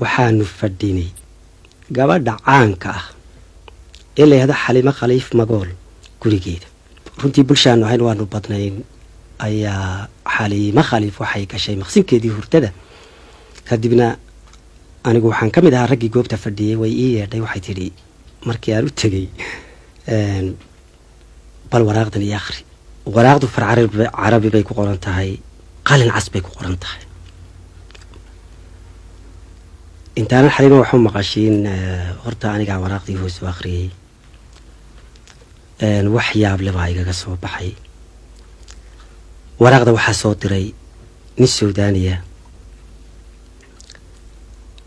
waxaanu fadhinay gabadha caanka ah ee la yidhaahdo Xaliimo Khaliif Magool gurigeeda. runtii bulshaanu ahayn waanu badnayn ayaa Xaliimo Khaliif waxay gashay maqsinkeedii hurdada. kadibna anigu waxaan ka mid ahaa raggii goobta fadhiyay. way ii yeedhay waxay tidhi markii aan u tegey bal waraaqdan iyo akhri. waraaqdu far carabi bay ku qoran tahay, qalin cas bay ku qoran tahay. intaanan Xaliimo waxu maqashiin horta aniga waraaqdii hoos u akhriyay. wax yaab leh baa igaga soo baxay. waraaqda waxaa soo diray nin Suudaaniya.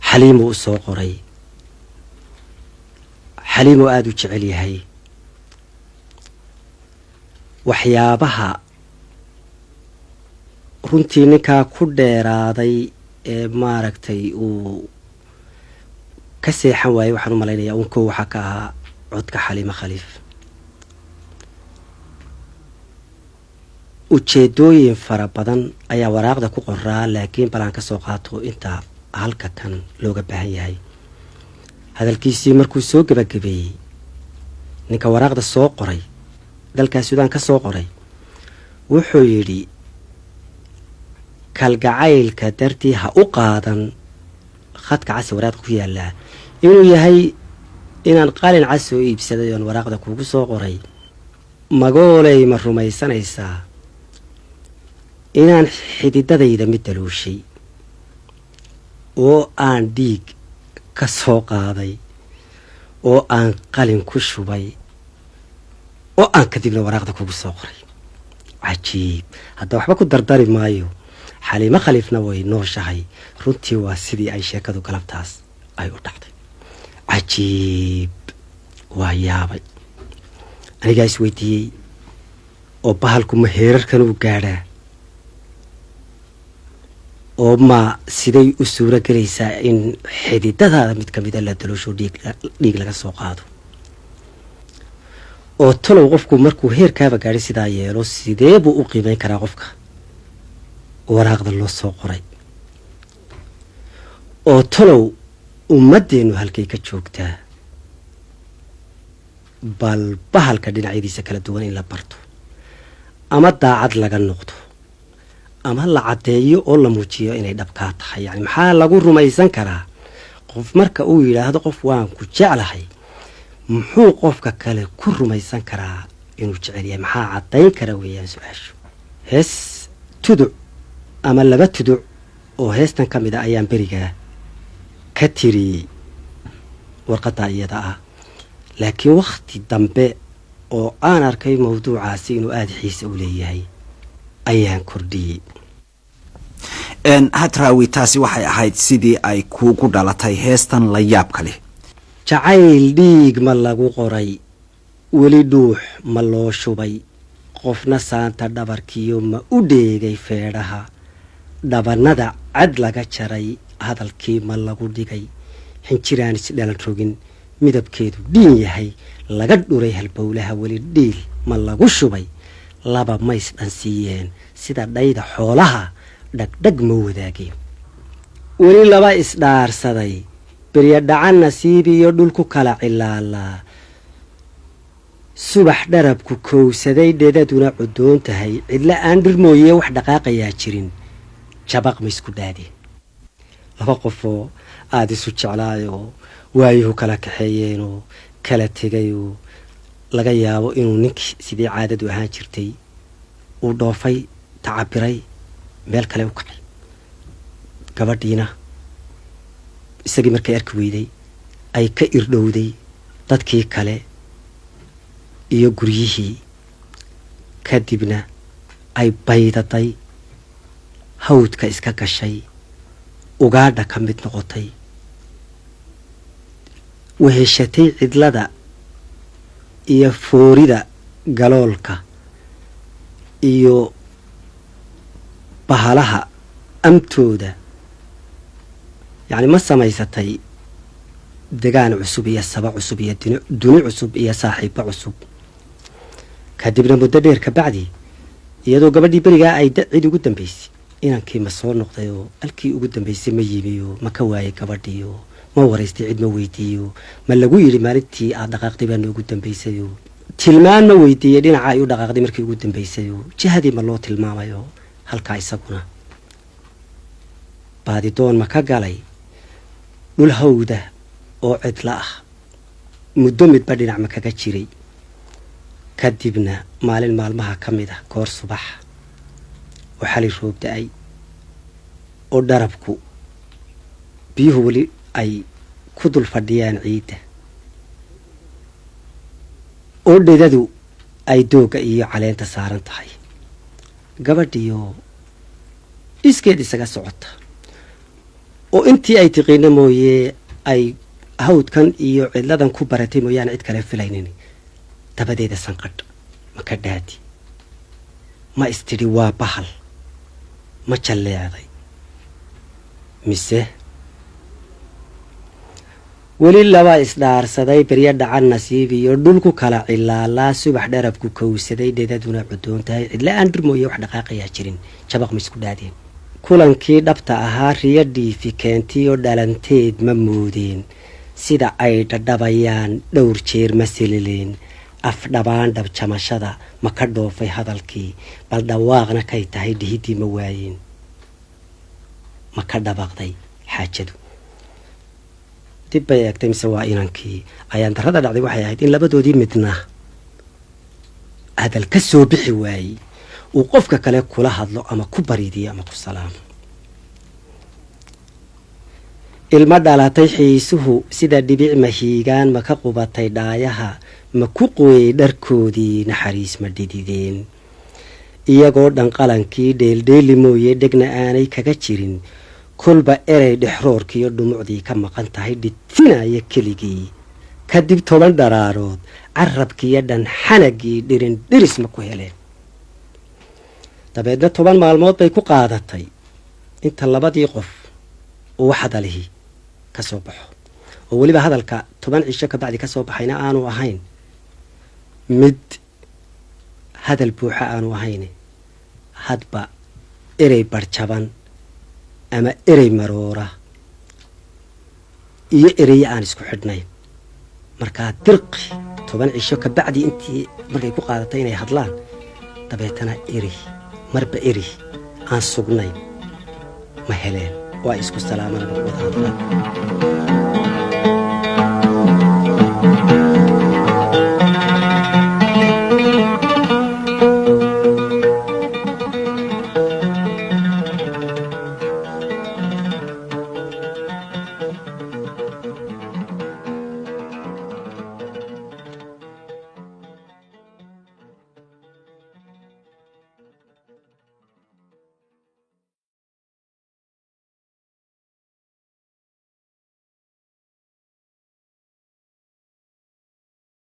Xaliimo u soo qoray. Xaliimo aad u jecel yahay. waxyaabaha runtii ninkaa ku dheeraaday ee maaragtay uu ka seexan waayey waxaan u malaynayaa unkoo waxaa ka ahaa codka Xaliimo Khaliif. ujeedooyin fara badan ayaa waraaqda ku qoraa, laakiin balaan ka soo qaato inta halka kan looga baahan yahay. hadalkiisii markuu soo gabagabeeyey ninka waraaqda soo qoray dalka Suudaan ka soo qoray wuxuu yidhi kalgacaylka dartii ha u qaadan khadka cas waraaqda ku yaala inuu yahay inaan qalin cas oo iibsaday oo waraaqda kugu soo qoray. Magoolay ma rumaysanaysaa inaan xididadayda mid daluushay oo aan dhiig ka soo qaaday oo aan qalin ku shubay oo aan kadibna waraaqda kugu soo qoray. cajiib. hadda waxba ku dardari maayo. Xaliimo Khaliifna way nooshahay. runtii waa sidii ay sheekadu galabtaas ay u dhacday. cajiib. waa yaabay. anigaa isweydiiyey oo bahalku ma heerarkan u gaadhaa oo ma siday u suura gelaysaa in xididadaada mid ka mida la daloosho dhiig laga soo qaado oo talow qofku markuu heerkaaba gaadhay sidaa yeelo sidee buu u qiimeyn karaa qofka waraaqda loo soo qoray oo talow ummadeennu halkay ka joogtaa bal bahalka dhinacyadiisa kala duwan in la barto ama daacad laga noqdo ama la cadeeyo oo la muujiyo inay dhabkaa tahay. yani maxaa lagu rumaysan karaa qof marka uu yidhaahdo qof waan ku jeclahay muxuu qofka kale ku rumaysan karaa inuu jecel yahay? maxaa caddayn kara weeyaan su-aashu. hees tuduc ama laba tuduc oo heestan ka mid a ayaan berigaa ka tiriyey warqadda iyada ah, laakiin wakhti dambe oo aan arkay mawduucaasi inuu aada xiise u leeyahay ayaan kordhiyey. hadraawi taasi waxay ahayd sidii ay kuugu dhalatay heestan la yaabka leh. jacayl dhiig ma lagu qoray, weli dhuux ma loo shubay, qofna saanta dhabarkiyo ma u dheegay feedhaha, dhabannada cad laga jaray, hadalkii ma lagu dhigay, xinjiraan isdhalan rogin, midabkeedu dhiin yahay, laga dhuray halbowlaha, weli dhiil ma lagu shubay, laba mays dhansiiyeen sida dhayda xoolaha, dhagdhag ma wadaageen, weli laba isdhaarsaday, berya dhacan nasiib iyo dhulku kala cilaalaa, subax dharabku kowsaday, dhedaduna cudoon tahay, cidla aan dhir mooye wax dhaqaaqayaa jirin, jabaq ma isku dhaadeen. laba qofoo aada isu jeclaayoo waayuhu kala kaxeeyeenoo kala tegayoo laga yaabo inuu ninkii sidii caadadu ahaan jirtay uu dhoofay, tacabiray, meel kale u kacay. gabadhiina isagii markay arki weyday ay ka irdhowday dadkii kale iyo guryihii, kadibna ay baydaday, hawdka iska gashay, ugaadha ka mid noqotay, weheshatay cidlada iyo foorida galoolka iyo bahalaha amtooda. yani ma samaysatay degaan cusub iyo saba cusub iyo duni cusub iyo saaxiibo cusub. kadibna muddo dheer ka bacdi iyadoo gabadhii berigaa ay cid ugu dambaysay inankii ma soo noqdayoo halkii ugu dambaysay ma yimiyo ma ka waayay gabadhiyo ma waraystay cid ma weydiiyo ma lagu yidhi maalintii aad dhaqaaqday baa noogu dambaysayo tilmaan ma weydiiyey dhinaca ay u dhaqaaqday markii ugu dambaysayo jihadii ma loo tilmaamayo halkaa isaguna baadidoon ma ka galay dhul hawda oo cidla ah muddo midba dhinac ma kaga jiray kadibna maalin maalmaha ka mid ah goor subax oo xali roob da-ay oo dharabku biyuhu weli ay ku dul fadhiyaan ciidda oo dhedadu ay doogga iyo caleenta saaran tahay gabadhiyo iskeed isaga socota oo intii ay tiqiina mooye ay hawdkan iyo cidladan ku baratay mooyaane cid kale filaynin dabadeeda sanqadh ma ka dhaadi ma istidhi waa bahal ma jalleecday mise weli laba isdhaarsaday beryo dhacan nasiib iyo dhulku kala cilaalaa subax dharabku kowsaday dhedaduna cudoon tahay cidla aan dhir mooye wax dhaqaaqayaa jirin jabaq ma isku dhaadeen kulankii dhabta ahaa riyo dhiifi keentii oo dhalanteed ma moodeen sida ay dhadhabayaan dhowr jeer ma silileen afdhabaan dhabjamashada ma ka dhoofay hadalkii bal dhawaaqna kay tahay dhihiddii ma waayeen ma ka dhabaqday xaajadu dib bay eegtay mise waa inankii ayaan darrada dhacday waxay ahayd in labadoodii midna hadal ka soo bixi waayey uu qofka kale kula hadlo ama ku bariidiyo ama ku salaamo ilma dhalatay xiisuhu sida dhibic mahiigaan ma ka qubatay dhaayaha ma ku qoyey dharkoodii naxariis ma dhidideen iyagoo dhan qalankii dheeldheeli mooye dhegna aanay kaga jirin kolba erey dhexroorkiiyo dhumucdii ka maqan tahay dhidfinaya keligii kadib 10 dharaarood carabkiiyo dhan xanagii dhirin dhiris ma ku heleen dabeedna 10 maalmood bay ku qaadatay inta labadii qof oo wax hadalihii ka soo baxo oo weliba hadalka 10 cisho ka bacdi ka soo baxayna aanu ahayn mid hadal buuxa aanu ahayn hadba erey barjaban ama erey maroora iyo erey aan isku xidhnayn markaa dirqi 10 cisho ka bacdi intii markay ku qaadatay inay hadlaan dabeetana erey marba erey aan sugnayn ma heleen waa isku salaaman wada hadlaan